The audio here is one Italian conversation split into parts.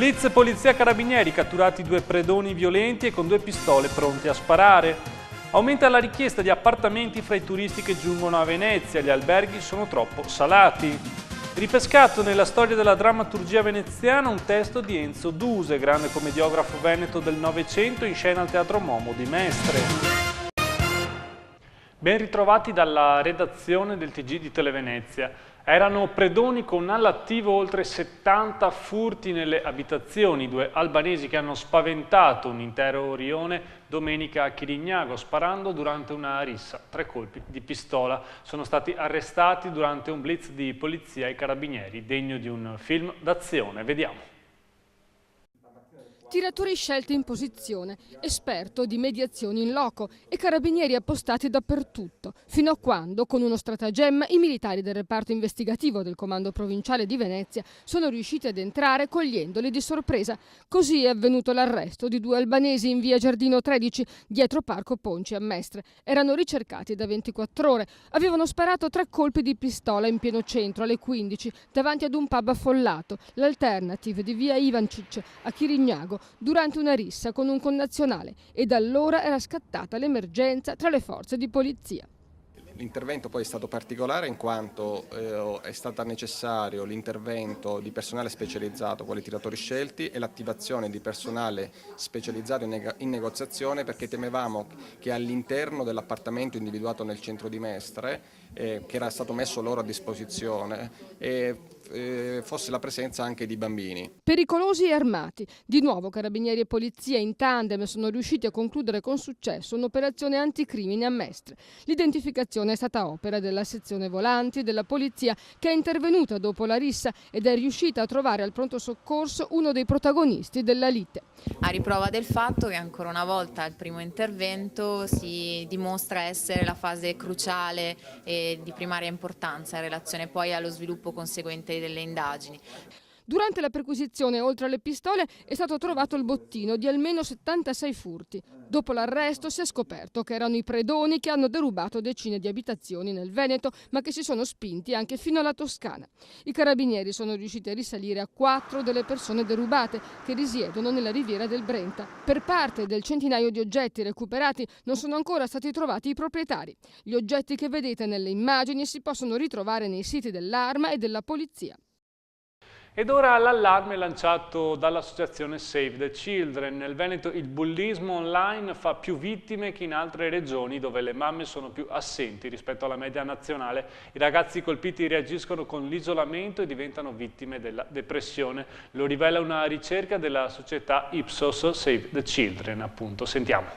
Blitz Polizia Carabinieri, catturati 2 predoni violenti e con 2 pistole pronti a sparare. Aumenta la richiesta di appartamenti fra i turisti che giungono a Venezia, gli alberghi sono troppo salati. Ripescato nella storia della drammaturgia veneziana un testo di Enzo Duse, grande commediografo veneto del Novecento, in scena al Teatro Momo di Mestre. Ben ritrovati dalla redazione del TG di Televenezia. Erano predoni con all'attivo oltre 70 furti nelle abitazioni, 2 albanesi che hanno spaventato un intero rione domenica a Chirignago sparando durante una rissa. 3 colpi di pistola sono stati arrestati durante un blitz di polizia e carabinieri, degno di un film d'azione. Vediamo. Tiratori scelti in posizione, esperto di mediazioni in loco e carabinieri appostati dappertutto, fino a quando, con uno stratagemma, i militari del reparto investigativo del Comando Provinciale di Venezia sono riusciti ad entrare cogliendoli di sorpresa. Così è avvenuto l'arresto di 2 albanesi in via Giardino 13, dietro Parco Ponci a Mestre. Erano ricercati da 24 ore, avevano sparato 3 colpi di pistola in pieno centro alle 15, davanti ad un pub affollato, l'Alternative di via Ivancic a Chirignago, durante una rissa con un connazionale, e da allora era scattata l'emergenza tra le forze di polizia. L'intervento poi è stato particolare in quanto è stato necessario l'intervento di personale specializzato, quali tiratori scelti, e l'attivazione di personale specializzato in negoziazione, perché temevamo che all'interno dell'appartamento individuato nel centro di Mestre, che era stato messo loro a disposizione, fosse la presenza anche di bambini. Pericolosi e armati. Di nuovo carabinieri e polizia in tandem sono riusciti a concludere con successo un'operazione anticrimine a Mestre. L'identificazione è stata opera della sezione volanti della polizia, che è intervenuta dopo la rissa ed è riuscita a trovare al pronto soccorso uno dei protagonisti della lite. A riprova del fatto che ancora una volta al primo intervento si dimostra essere la fase cruciale e di primaria importanza in relazione poi allo sviluppo conseguente delle indagini. Durante la perquisizione, oltre alle pistole, è stato trovato il bottino di almeno 76 furti. Dopo l'arresto si è scoperto che erano i predoni che hanno derubato decine di abitazioni nel Veneto, ma che si sono spinti anche fino alla Toscana. I carabinieri sono riusciti a risalire a 4 delle persone derubate, che risiedono nella riviera del Brenta. Per parte del centinaio di oggetti recuperati non sono ancora stati trovati i proprietari. Gli oggetti che vedete nelle immagini si possono ritrovare nei siti dell'Arma e della Polizia. Ed ora l'allarme lanciato dall'associazione Save the Children. Nel Veneto il bullismo online fa più vittime che in altre regioni, dove le mamme sono più assenti rispetto alla media nazionale. I ragazzi colpiti reagiscono con l'isolamento e diventano vittime della depressione. Lo rivela una ricerca della società Ipsos Save the Children, appunto. Sentiamo.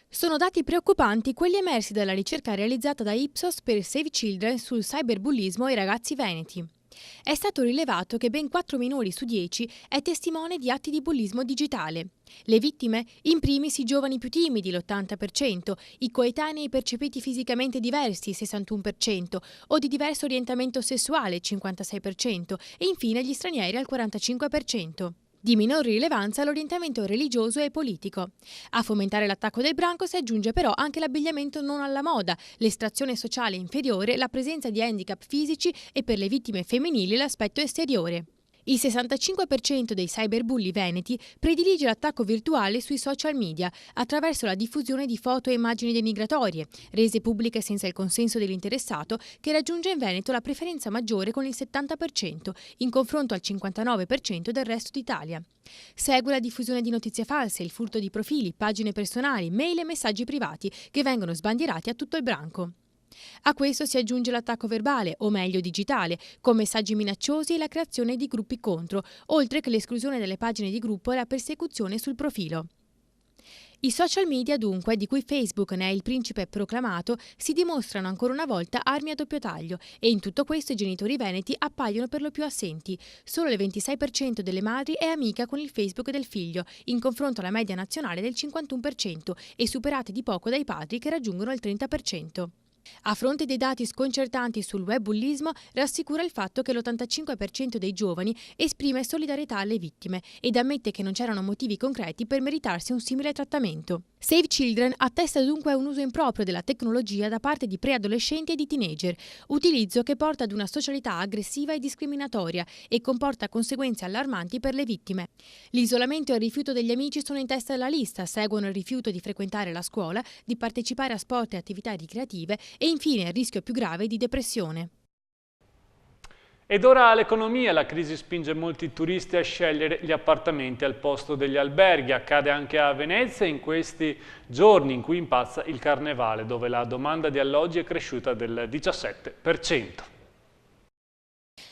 Sono dati preoccupanti quelli emersi dalla ricerca realizzata da Ipsos per Save Children sul cyberbullismo ai ragazzi veneti. È stato rilevato che ben 4 minori su 10 è testimone di atti di bullismo digitale. Le vittime? In primis i giovani più timidi, l'80%, i coetanei percepiti fisicamente diversi, 61%, o di diverso orientamento sessuale, 56%, e infine gli stranieri al 45%. Di minor rilevanza l'orientamento religioso e politico. A fomentare l'attacco del branco si aggiunge però anche l'abbigliamento non alla moda, l'estrazione sociale inferiore, la presenza di handicap fisici e per le vittime femminili l'aspetto esteriore. Il 65% dei cyberbulli veneti predilige l'attacco virtuale sui social media attraverso la diffusione di foto e immagini denigratorie, rese pubbliche senza il consenso dell'interessato, che raggiunge in Veneto la preferenza maggiore con il 70%, in confronto al 59% del resto d'Italia. Segue la diffusione di notizie false, il furto di profili, pagine personali, mail e messaggi privati che vengono sbandierati a tutto il branco. A questo si aggiunge l'attacco verbale, o meglio digitale, con messaggi minacciosi e la creazione di gruppi contro, oltre che l'esclusione delle pagine di gruppo e la persecuzione sul profilo. I social media dunque, di cui Facebook ne è il principe proclamato, si dimostrano ancora una volta armi a doppio taglio e in tutto questo i genitori veneti appaiono per lo più assenti. Solo il 26% delle madri è amica con il Facebook del figlio, in confronto alla media nazionale del 51% e superate di poco dai padri che raggiungono il 30%. A fronte dei dati sconcertanti sul webbullismo, rassicura il fatto che l'85% dei giovani esprime solidarietà alle vittime ed ammette che non c'erano motivi concreti per meritarsi un simile trattamento. Save Children attesta dunque un uso improprio della tecnologia da parte di preadolescenti e di teenager, utilizzo che porta ad una socialità aggressiva e discriminatoria e comporta conseguenze allarmanti per le vittime. L'isolamento e il rifiuto degli amici sono in testa alla lista, seguono il rifiuto di frequentare la scuola, di partecipare a sport e attività ricreative e infine il rischio più grave di depressione. Ed ora l'economia, la crisi spinge molti turisti a scegliere gli appartamenti al posto degli alberghi. Accade anche a Venezia in questi giorni in cui impazza il carnevale, dove la domanda di alloggi è cresciuta del 17%.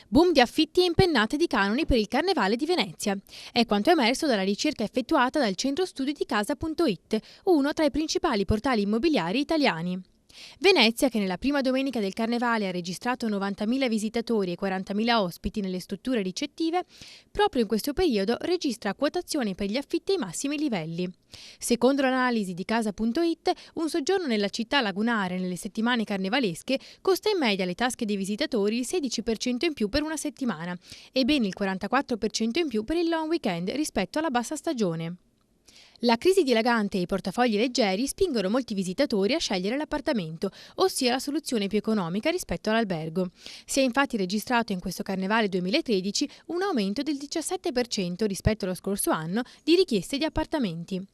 Boom di affitti e impennate di canoni per il Carnevale di Venezia. È quanto emerso dalla ricerca effettuata dal centro studi di casa.it, uno tra i principali portali immobiliari italiani. Venezia, che nella prima domenica del Carnevale ha registrato 90.000 visitatori e 40.000 ospiti nelle strutture ricettive, proprio in questo periodo registra quotazioni per gli affitti ai massimi livelli. Secondo l'analisi di casa.it, un soggiorno nella città lagunare nelle settimane carnevalesche costa in media alle tasche dei visitatori il 16% in più per una settimana e ben il 44% in più per il long weekend rispetto alla bassa stagione. La crisi dilagante e i portafogli leggeri spingono molti visitatori a scegliere l'appartamento, ossia la soluzione più economica rispetto all'albergo. Si è infatti registrato in questo Carnevale 2013 un aumento del 17% rispetto allo scorso anno di richieste di appartamenti.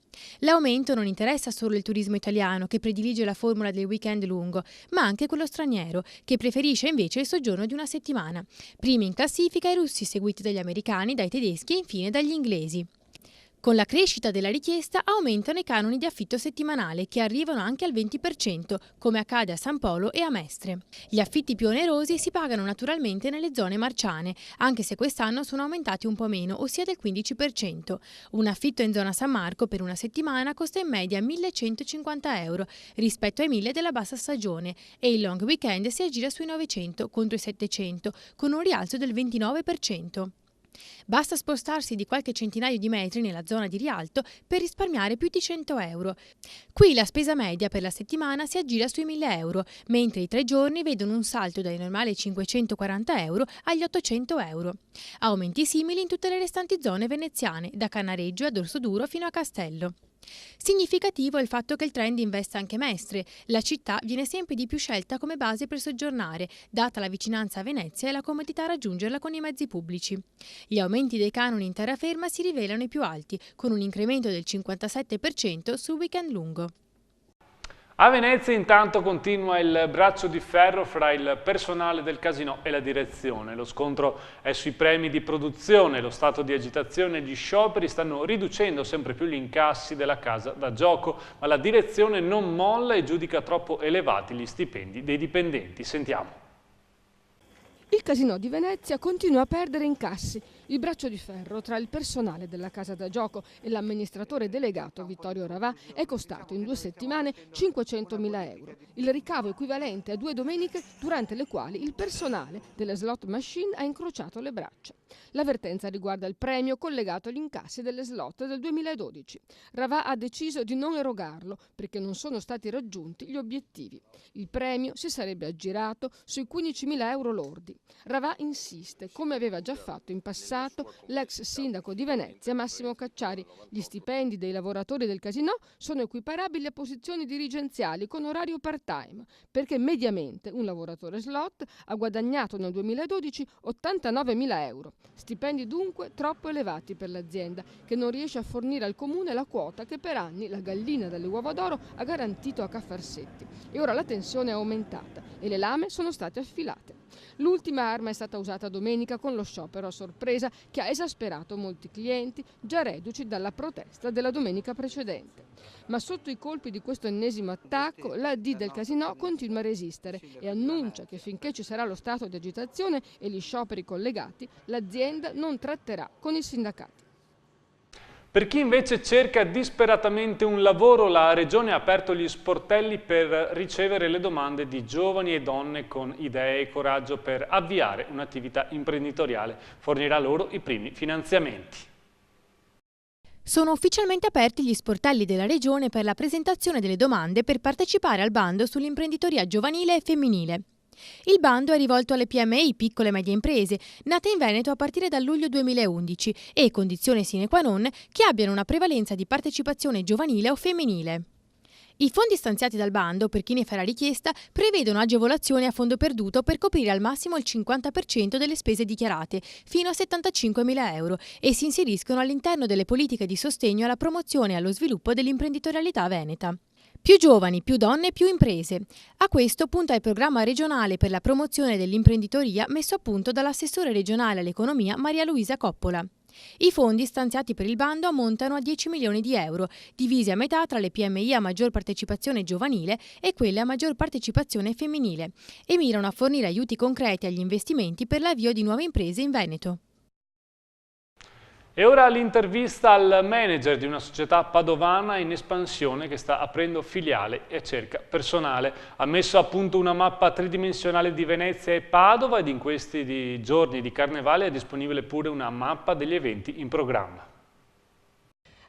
L'aumento non interessa solo il turismo italiano, che predilige la formula del weekend lungo, ma anche quello straniero, che preferisce invece il soggiorno di una settimana. Primi in classifica i russi, seguiti dagli americani, dai tedeschi e infine dagli inglesi. Con la crescita della richiesta aumentano i canoni di affitto settimanale, che arrivano anche al 20%, come accade a San Polo e a Mestre. Gli affitti più onerosi si pagano naturalmente nelle zone marciane, anche se quest'anno sono aumentati un po' meno, ossia del 15%. Un affitto in zona San Marco per una settimana costa in media 1.150 euro rispetto ai 1.000 della bassa stagione e il long weekend si aggira sui 900 contro i 700, con un rialzo del 29%. Basta spostarsi di qualche centinaio di metri nella zona di Rialto per risparmiare più di 100 euro. Qui la spesa media per la settimana si aggira sui 1.000 euro, mentre i 3 giorni vedono un salto dai normali 540 euro agli 800 euro. Aumenti simili in tutte le restanti zone veneziane, da Cannareggio ad Orsoduro fino a Castello. Significativo è il fatto che il trend investa anche Mestre. La città viene sempre di più scelta come base per soggiornare, data la vicinanza a Venezia e la comodità a raggiungerla con i mezzi pubblici. Gli aumenti dei canoni in terraferma si rivelano i più alti, con un incremento del 57% sul weekend lungo. A Venezia intanto continua il braccio di ferro fra il personale del casinò e la direzione. Lo scontro è sui premi di produzione, lo stato di agitazione e gli scioperi stanno riducendo sempre più gli incassi della casa da gioco, ma la direzione non molla e giudica troppo elevati gli stipendi dei dipendenti. Sentiamo. Il casinò di Venezia continua a perdere incassi. Il braccio di ferro tra il personale della casa da gioco e l'amministratore delegato Vittorio Ravà è costato in 2 settimane 500.000 euro, il ricavo equivalente a 2 domeniche durante le quali il personale delle slot machine ha incrociato le braccia. L'avvertenza riguarda il premio collegato agli incassi delle slot del 2012. Ravà ha deciso di non erogarlo perché non sono stati raggiunti gli obiettivi. Il premio si sarebbe aggirato sui 15.000 euro lordi. Ravà insiste, come aveva già fatto in passato l'ex sindaco di Venezia Massimo Cacciari. Gli stipendi dei lavoratori del casinò sono equiparabili a posizioni dirigenziali con orario part-time, perché mediamente un lavoratore slot ha guadagnato nel 2012 89.000 euro. Stipendi dunque troppo elevati per l'azienda, che non riesce a fornire al comune la quota che per anni la gallina dalle uova d'oro ha garantito a Caffarsetti. E ora la tensione è aumentata e le lame sono state affilate. L'ultima arma è stata usata domenica con lo sciopero a sorpresa che ha esasperato molti clienti già reduci dalla protesta della domenica precedente. Ma sotto i colpi di questo ennesimo attacco la D del casinò continua a resistere e annuncia che finché ci sarà lo stato di agitazione e gli scioperi collegati, l'azienda non tratterà con i sindacati. Per chi invece cerca disperatamente un lavoro, la Regione ha aperto gli sportelli per ricevere le domande di giovani e donne con idee e coraggio per avviare un'attività imprenditoriale. Fornirà loro i primi finanziamenti. Sono ufficialmente aperti gli sportelli della Regione per la presentazione delle domande per partecipare al bando sull'imprenditoria giovanile e femminile. Il bando è rivolto alle PMI, piccole e medie imprese, nate in Veneto a partire dal luglio 2011 e, condizione sine qua non, che abbiano una prevalenza di partecipazione giovanile o femminile. I fondi stanziati dal bando, per chi ne farà richiesta, prevedono agevolazioni a fondo perduto per coprire al massimo il 50% delle spese dichiarate, fino a 75.000 euro, e si inseriscono all'interno delle politiche di sostegno alla promozione e allo sviluppo dell'imprenditorialità veneta. Più giovani, più donne, più imprese. A questo punta il programma regionale per la promozione dell'imprenditoria messo a punto dall'assessore regionale all'economia Maria Luisa Coppola. I fondi stanziati per il bando ammontano a 10 milioni di euro, divisi a metà tra le PMI a maggior partecipazione giovanile e quelle a maggior partecipazione femminile, e mirano a fornire aiuti concreti agli investimenti per l'avvio di nuove imprese in Veneto. E ora l'intervista al manager di una società padovana in espansione che sta aprendo filiale e cerca personale. Ha messo a punto una mappa tridimensionale di Venezia e Padova ed in questi giorni di Carnevale è disponibile pure una mappa degli eventi in programma.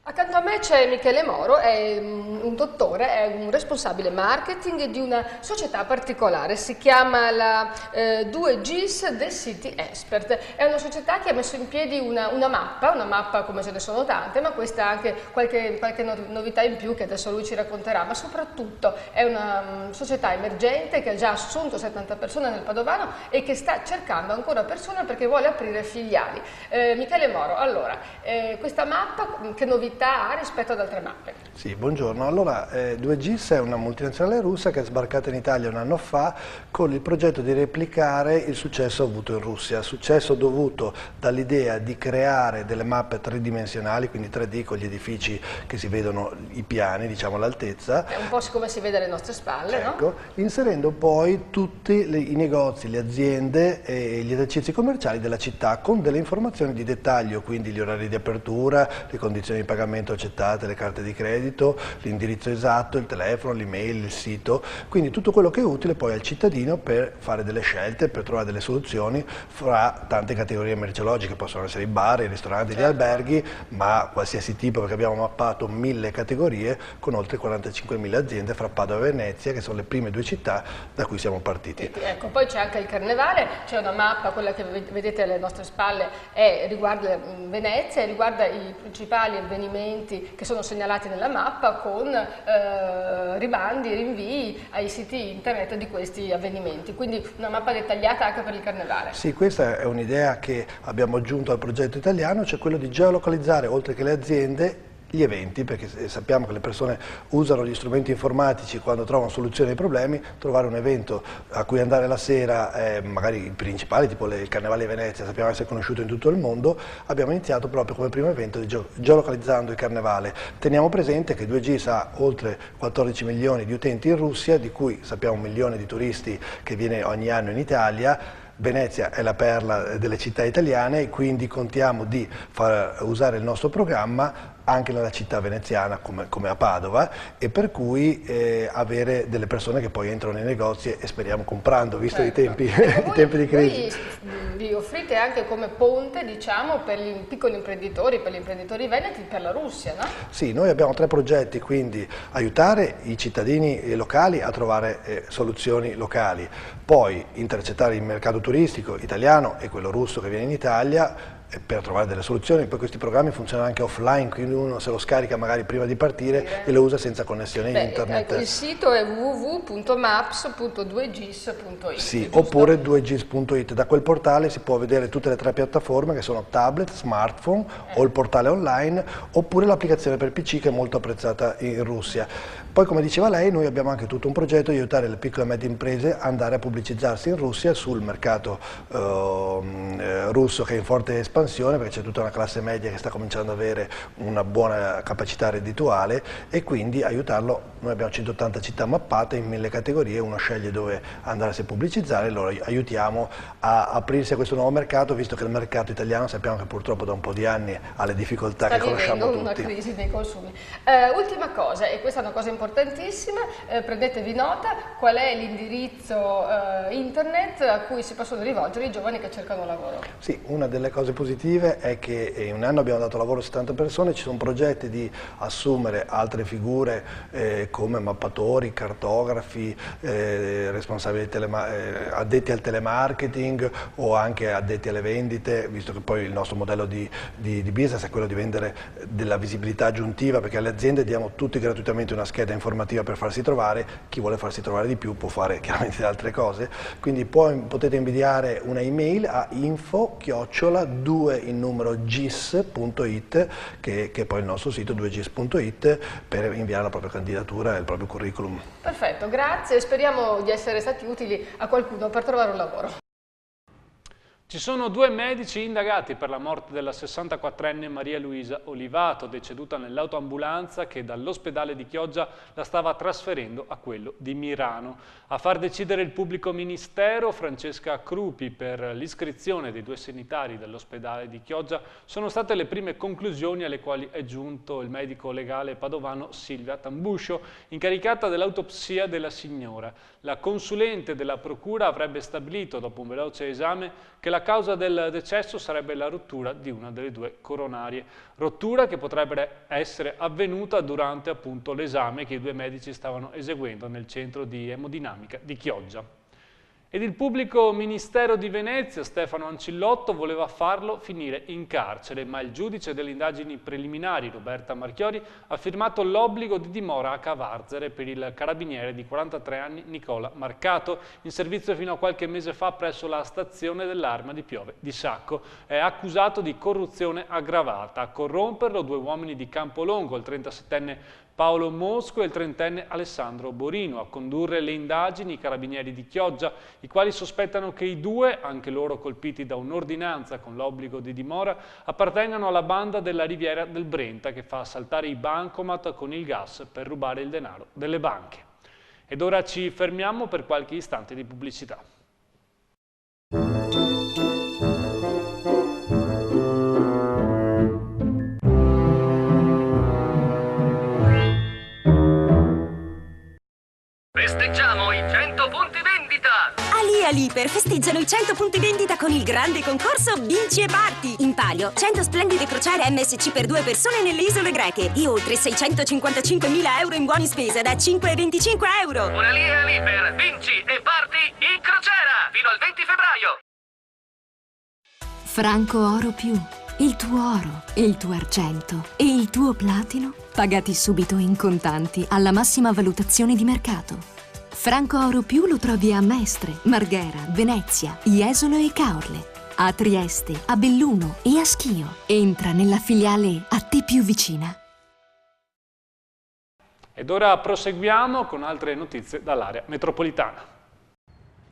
Accanto a me c'è Michele Moro, è un dottore, è un responsabile marketing di una società particolare, si chiama la 2GIS The City Expert. È una società che ha messo in piedi una mappa come ce ne sono tante, ma questa ha anche qualche novità in più che adesso lui ci racconterà, ma soprattutto è una società emergente che ha già assunto 70 persone nel Padovano e che sta cercando ancora persone perché vuole aprire filiali. Michele Moro, allora, questa mappa che novità ha rispetto ad altre mappe? Sì, buongiorno. Allora, 2GIS è una multinazionale russa che è sbarcata in Italia un anno fa con il progetto di replicare il successo avuto in Russia, successo dovuto dall'idea di creare delle mappe tridimensionali, quindi 3D con gli edifici che si vedono, i piani, diciamo l'altezza. È un po' come si vede alle nostre spalle, ecco, no? Inserendo poi tutti i negozi, le aziende e gli esercizi commerciali della città con delle informazioni di dettaglio, quindi gli orari di apertura, le condizioni di pagamento accettate, le carte di credito, l'indirizzo esatto, il telefono, l'email, il sito, quindi tutto quello che è utile poi al cittadino per fare delle scelte, per trovare delle soluzioni fra tante categorie merceologiche, possono essere i bar, i ristoranti, gli alberghi, ma qualsiasi tipo, perché abbiamo mappato 1000 categorie con oltre 45.000 aziende fra Padova e Venezia, che sono le prime due città da cui siamo partiti. Ecco, poi c'è anche il Carnevale, c'è una mappa, quella che vedete alle nostre spalle, riguarda Venezia e riguarda i principali avvenimenti che sono segnalati nella mappa con rimandi, rinvii ai siti internet di questi avvenimenti, quindi una mappa dettagliata anche per il Carnevale. Sì, questa è un'idea che abbiamo aggiunto al progetto italiano, cioè quello di geolocalizzare oltre che le aziende gli eventi, perché sappiamo che le persone usano gli strumenti informatici quando trovano soluzioni ai problemi. Trovare un evento a cui andare la sera, magari il principale, tipo il Carnevale di Venezia, sappiamo essere conosciuto in tutto il mondo, abbiamo iniziato proprio come primo evento geolocalizzando il Carnevale. Teniamo presente che 2GIS ha oltre 14 milioni di utenti in Russia, di cui sappiamo 1 milione di turisti che viene ogni anno in Italia. Venezia è la perla delle città italiane e quindi contiamo di far usare il nostro programma anche nella città veneziana come a Padova, e per cui avere delle persone che poi entrano nei negozi e speriamo comprando, visto i tempi di crisi. Voi vi offrite anche come ponte, diciamo, per i piccoli imprenditori, per gli imprenditori veneti, per la Russia, no? Sì, noi abbiamo 3 progetti, quindi aiutare i cittadini locali a trovare soluzioni locali, poi intercettare il mercato turistico italiano e quello russo che viene in Italia, per trovare delle soluzioni. Poi questi programmi funzionano anche offline, quindi uno se lo scarica magari prima di partire e lo usa senza connessione internet. Ecco, il sito è www.maps.2gis.it. Sì, oppure 2gis.it. Da quel portale si può vedere tutte le 3 piattaforme che sono tablet, smartphone o il portale online, oppure l'applicazione per PC che è molto apprezzata in Russia. Poi, come diceva lei, noi abbiamo anche tutto un progetto di aiutare le piccole e medie imprese ad andare a pubblicizzarsi in Russia sul mercato russo, che è in forte espansione, perché c'è tutta una classe media che sta cominciando ad avere una buona capacità reddituale, e quindi aiutarlo. Noi abbiamo 180 città mappate in 1000 categorie, uno sceglie dove andarsi a pubblicizzare e lo aiutiamo a aprirsi a questo nuovo mercato, visto che il mercato italiano sappiamo che purtroppo da un po' di anni ha le difficoltà che conosciamo tutti. Sta vivendo una crisi dei consumi. Ultima cosa, e questa è una cosa importante, importantissime, prendetevi nota, qual è l'indirizzo internet a cui si possono rivolgere i giovani che cercano lavoro? Sì, una delle cose positive è che in un anno abbiamo dato lavoro a 70 persone, ci sono progetti di assumere altre figure come mappatori, cartografi, responsabili addetti al telemarketing o anche addetti alle vendite, visto che poi il nostro modello di business è quello di vendere della visibilità aggiuntiva, perché alle aziende diamo tutti gratuitamente una scheda informativa per farsi trovare, chi vuole farsi trovare di più può fare chiaramente altre cose, quindi potete inviare una email a info@2gis.it, che è poi il nostro sito 2gis.it, per inviare la propria candidatura e il proprio curriculum. Perfetto, grazie, speriamo di essere stati utili a qualcuno per trovare un lavoro. Ci sono 2 medici indagati per la morte della 64enne Maria Luisa Olivato, deceduta nell'autoambulanza che dall'ospedale di Chioggia la stava trasferendo a quello di Mirano. A far decidere il pubblico ministero, Francesca Crupi, per l'iscrizione dei 2 sanitari dell'ospedale di Chioggia sono state le prime conclusioni alle quali è giunto il medico legale padovano Silvia Tambuscio, incaricata dell'autopsia della signora. La consulente della procura avrebbe stabilito, dopo un veloce esame, che la causa del decesso sarebbe la rottura di una delle 2 coronarie. Rottura che potrebbe essere avvenuta durante appunto l'esame che i 2 medici stavano eseguendo nel centro di emodinamica di Chioggia. Ed il pubblico ministero di Venezia, Stefano Ancillotto, voleva farlo finire in carcere, ma il giudice delle indagini preliminari, Roberta Marchiori, ha firmato l'obbligo di dimora a Cavarzere per il carabiniere di 43 anni Nicola Marcato, in servizio fino a qualche mese fa presso la stazione dell'Arma di Piove di Sacco. È accusato di corruzione aggravata. A corromperlo 2 uomini di Campolongo, il 37enne Paolo Mosco e il 30enne Alessandro Borino. A condurre le indagini i carabinieri di Chioggia, i quali sospettano che i 2, anche loro colpiti da un'ordinanza con l'obbligo di dimora, appartengano alla banda della Riviera del Brenta che fa saltare i bancomat con il gas per rubare il denaro delle banche. Ed ora ci fermiamo per qualche istante di pubblicità. Festeggiamo i 100 punti vendita! Ali e Aliper festeggiano i 100 punti vendita con il grande concorso Vinci e Parti. In palio 100 splendide crociere MSC per 2 persone nelle isole greche e oltre 655.000 euro in buoni spesa da 5,25 euro. Con Ali e Aliper, vinci e parti in crociera fino al 20 febbraio. Franco Oro Più. Il tuo oro, il tuo argento e il tuo platino pagati subito in contanti alla massima valutazione di mercato. Franco Oro Più lo trovi a Mestre, Marghera, Venezia, Jesolo e Caorle, a Trieste, a Belluno e a Schio. Entra nella filiale a te più vicina. Ed ora proseguiamo con altre notizie dall'area metropolitana.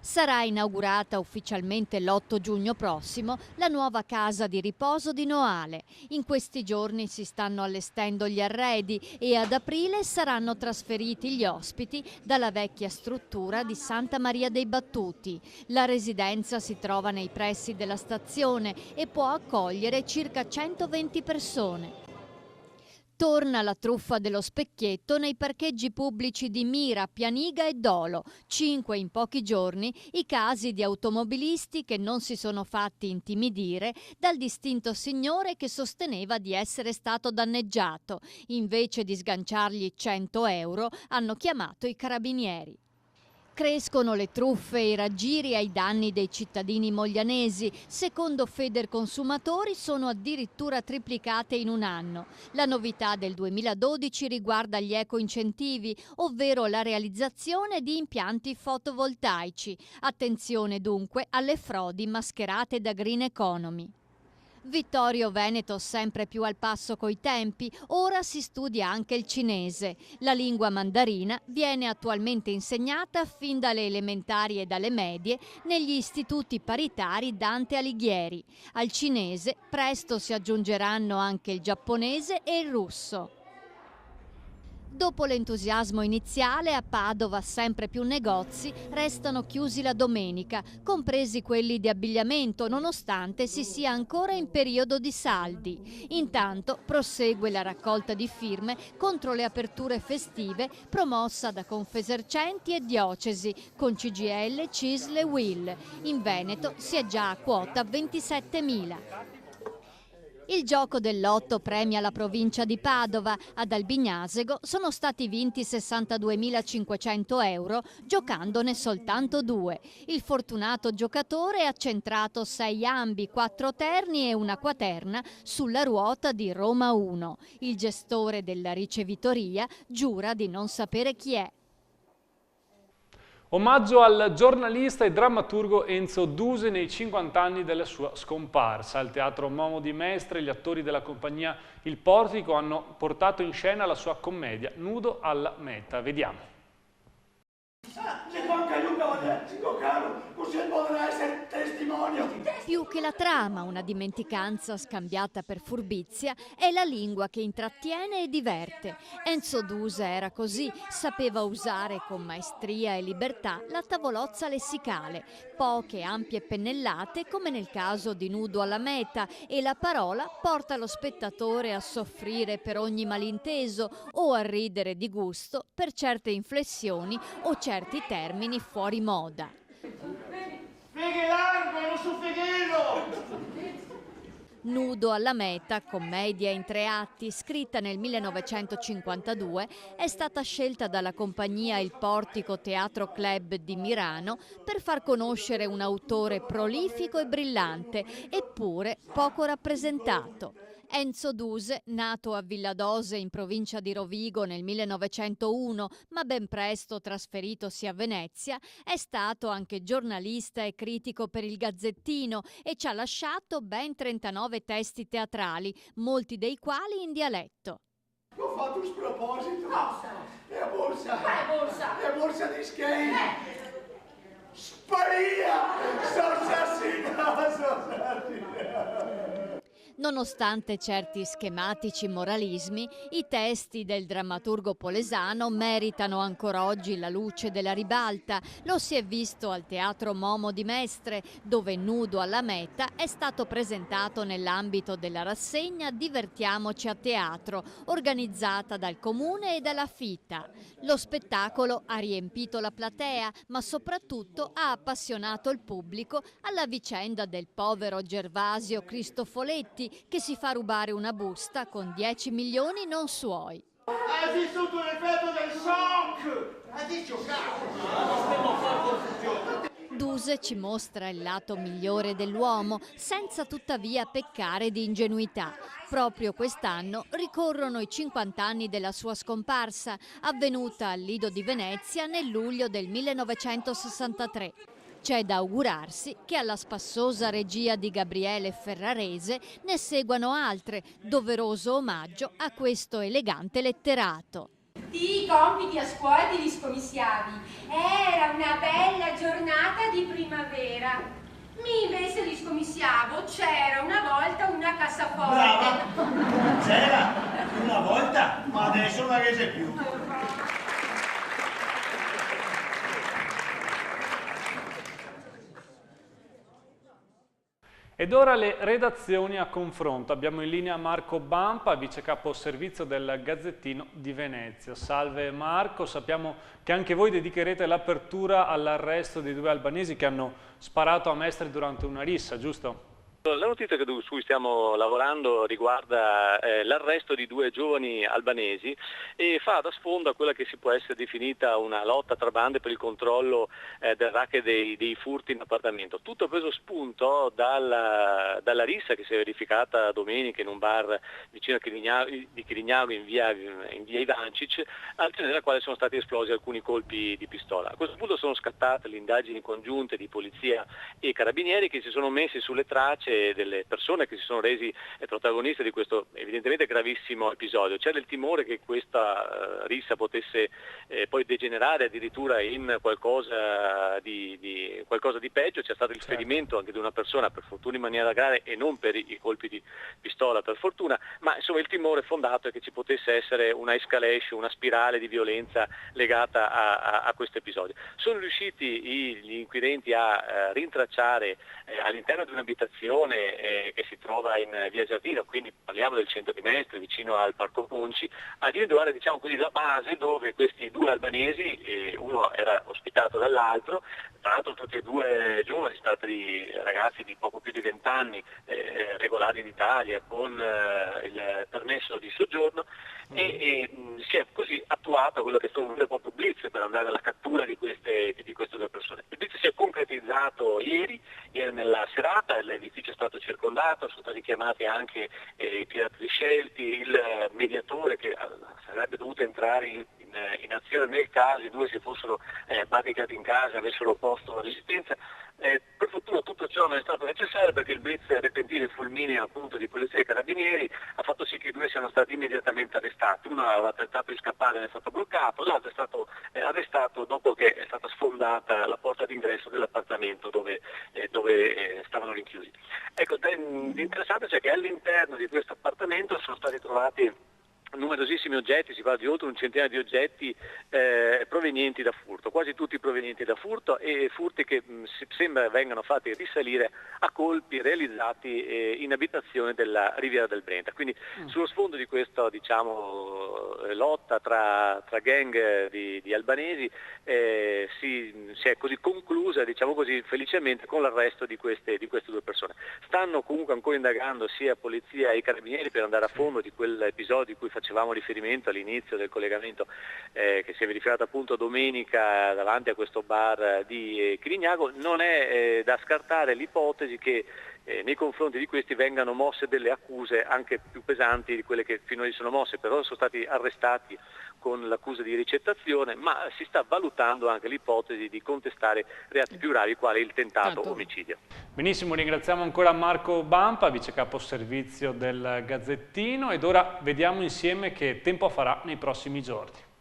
Sarà inaugurata ufficialmente l'8 giugno prossimo la nuova casa di riposo di Noale. In questi giorni si stanno allestendo gli arredi e ad aprile saranno trasferiti gli ospiti dalla vecchia struttura di Santa Maria dei Battuti. La residenza si trova nei pressi della stazione e può accogliere circa 120 persone. Torna la truffa dello specchietto nei parcheggi pubblici di Mira, Pianiga e Dolo. 5 in pochi giorni i casi di automobilisti che non si sono fatti intimidire dal distinto signore che sosteneva di essere stato danneggiato. Invece di sganciargli 100 euro hanno chiamato i carabinieri. Crescono le truffe e i raggiri ai danni dei cittadini moglianesi. Secondo Federconsumatori sono addirittura triplicate in un anno. La novità del 2012 riguarda gli ecoincentivi, ovvero la realizzazione di impianti fotovoltaici. Attenzione dunque alle frodi mascherate da green economy. Vittorio Veneto sempre più al passo coi tempi, ora si studia anche il cinese. La lingua mandarina viene attualmente insegnata fin dalle elementari e dalle medie negli istituti paritari Dante Alighieri. Al cinese presto si aggiungeranno anche il giapponese e il russo. Dopo l'entusiasmo iniziale, a Padova sempre più negozi restano chiusi la domenica, compresi quelli di abbigliamento, nonostante si sia ancora in periodo di saldi. Intanto prosegue la raccolta di firme contro le aperture festive promossa da Confesercenti e Diocesi, con CGIL, CISL e UIL. In Veneto si è già a quota 27.000. Il gioco del lotto premia la provincia di Padova. Ad Albignasego sono stati vinti 62.500 euro, giocandone soltanto 2. Il fortunato giocatore ha centrato 6 ambi, 4 terni e una quaterna sulla ruota di Roma 1. Il gestore della ricevitoria giura di non sapere chi è. Omaggio al giornalista e drammaturgo Enzo Duse nei 50 anni della sua scomparsa. Al Teatro Momo di Mestre gli attori della compagnia Il Portico hanno portato in scena la sua commedia Nudo alla meta. Vediamo. Più che la trama, una dimenticanza scambiata per furbizia, è la lingua che intrattiene e diverte. Enzo Duse era così, sapeva usare con maestria e libertà la tavolozza lessicale, poche ampie pennellate come nel caso di Nudo alla meta, e la parola porta lo spettatore a soffrire per ogni malinteso o a ridere di gusto per certe inflessioni o certi termini fuori moda. Nudo alla meta, commedia in 3 atti, scritta nel 1952, è stata scelta dalla compagnia Il Portico Teatro Club di Milano per far conoscere un autore prolifico e brillante, eppure poco rappresentato. Enzo Duse, nato a Villadose in provincia di Rovigo nel 1901, ma ben presto trasferitosi a Venezia, è stato anche giornalista e critico per il Gazzettino e ci ha lasciato ben 39 testi teatrali, molti dei quali in dialetto. Ho fatto un sproposito. La borsa. La borsa di skate. Sparia! Sono assassinato! Nonostante certi schematici moralismi, i testi del drammaturgo polesano meritano ancora oggi la luce della ribalta. Lo si è visto al Teatro Momo di Mestre, dove Nudo alla meta è stato presentato nell'ambito della rassegna Divertiamoci a teatro, organizzata dal Comune e dalla FITA. Lo spettacolo ha riempito la platea, ma soprattutto ha appassionato il pubblico alla vicenda del povero Gervasio Cristofoletti, che si fa rubare una busta con 10 milioni non suoi. Hai vissuto l'effetto del shock! Hai giocato! Stiamo facendo confusione! Duse ci mostra il lato migliore dell'uomo, senza tuttavia peccare di ingenuità. Proprio quest'anno ricorrono i 50 anni della sua scomparsa, avvenuta al Lido di Venezia nel luglio del 1963. C'è da augurarsi che alla spassosa regia di Gabriele Ferrarese ne seguano altre, doveroso omaggio a questo elegante letterato. I compiti a scuola te li scomissiavi. Era una bella giornata di primavera. Mi invece li scomissiavo, c'era una volta una cassaforte. Brava! C'era una volta, ma adesso non la rese più. Ed ora le redazioni a confronto. Abbiamo in linea Marco Bampa, vice capo servizio del Gazzettino di Venezia. Salve Marco, sappiamo che anche voi dedicherete l'apertura all'arresto dei 2 albanesi che hanno sparato a Mestre durante una rissa, giusto? La notizia su cui stiamo lavorando riguarda l'arresto di 2 giovani albanesi e fa da sfondo a quella che si può essere definita una lotta tra bande per il controllo del racket dei furti in appartamento. Tutto preso spunto dalla rissa che si è verificata domenica in un bar vicino a Chirignago in via Ivancic, all'interno della quale sono stati esplosi alcuni colpi di pistola. A questo punto sono scattate le indagini congiunte di polizia e carabinieri che si sono messi sulle tracce delle persone che si sono resi protagoniste di questo evidentemente gravissimo episodio. C'era il timore che questa rissa potesse poi degenerare addirittura in qualcosa di peggio. C'è stato il ferimento anche di una persona, per fortuna in maniera grave e non per i colpi di pistola per fortuna, ma insomma il timore fondato è che ci potesse essere una escalation, una spirale di violenza legata a questo episodio. Sono riusciti gli inquirenti a rintracciare all'interno di un'abitazione che si trova in via Giardino, quindi parliamo del centro di Mestre, vicino al Parco Ponci, a individuare diciamo così la base dove questi due albanesi, uno era ospitato dall'altro, tra l'altro tutti e due giovani, si tratta di ragazzi di poco più di 20 anni, regolari in Italia, con il permesso di soggiorno, e si è così attuato quello che è stato un vero e proprio blitz per andare alla cattura di queste due persone. Il blitz si è concretizzato ieri nella serata, l'edificio è stato circondato, sono stati chiamati anche i tiratori scelti, il mediatore che sarebbe dovuto entrare in azione nel caso i due si fossero barricati in casa, avessero posto resistenza. Per fortuna tutto ciò non è stato necessario, perché il blitz repentino e fulmineo appunto di polizia e carabinieri ha fatto sì che i due siano stati immediatamente arrestati. Uno aveva tentato di scappare ed è stato bloccato, l'altro è stato arrestato dopo che è stata sfondata la porta d'ingresso dell'appartamento dove stavano rinchiusi. Ecco, l'interessante è che all'interno di questo appartamento sono stati trovati numerosissimi oggetti, si parla di oltre un centinaio di oggetti provenienti da furto, quasi tutti provenienti da furto, e furti che sembra vengano fatti risalire a colpi realizzati in abitazione della Riviera del Brenta. Quindi sullo sfondo di questa lotta tra gang di albanesi si è così conclusa, diciamo così, felicemente con l'arresto di queste due persone. Stanno comunque ancora indagando sia polizia e carabinieri per andare a fondo di quell'episodio di cui facevamo riferimento all'inizio del collegamento, che si è verificato appunto domenica davanti a questo bar di Chirignago. Non è da scartare l'ipotesi che nei confronti di questi vengano mosse delle accuse anche più pesanti di quelle che finora sono mosse. Però sono stati arrestati con l'accusa di ricettazione, ma si sta valutando anche l'ipotesi di contestare reati più gravi quali il tentato omicidio. Benissimo, ringraziamo ancora Marco Bampa, vice capo servizio del Gazzettino, ed ora vediamo insieme che tempo farà nei prossimi giorni.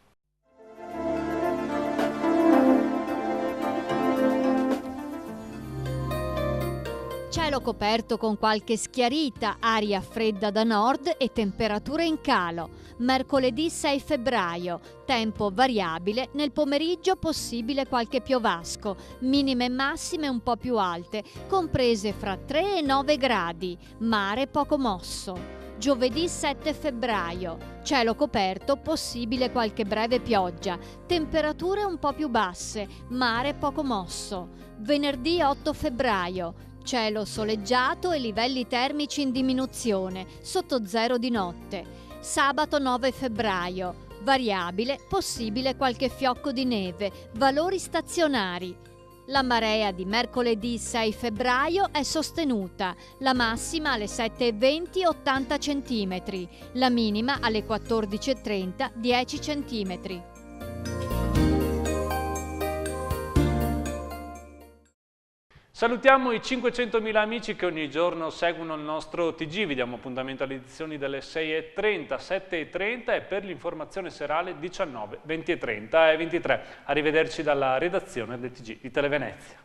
Cielo coperto con qualche schiarita, aria fredda da nord e temperature in calo. Mercoledì 6 febbraio, tempo variabile, nel pomeriggio possibile qualche piovasco, minime e massime un po' più alte, comprese fra 3 e 9 gradi, mare poco mosso. Giovedì 7 febbraio, cielo coperto, possibile qualche breve pioggia, temperature un po' più basse, mare poco mosso. Venerdì 8 febbraio, cielo soleggiato e livelli termici in diminuzione, sotto zero di notte. Sabato 9 febbraio, variabile, possibile qualche fiocco di neve, valori stazionari. La marea di mercoledì 6 febbraio è sostenuta, la massima alle 7:20 80 cm, la minima alle 14:30 10 cm. Salutiamo i 500.000 amici che ogni giorno seguono il nostro TG, vi diamo appuntamento alle edizioni delle 6:30, 7:30 e per l'informazione serale 19, 20:30 e 23. Arrivederci dalla redazione del TG di Televenezia.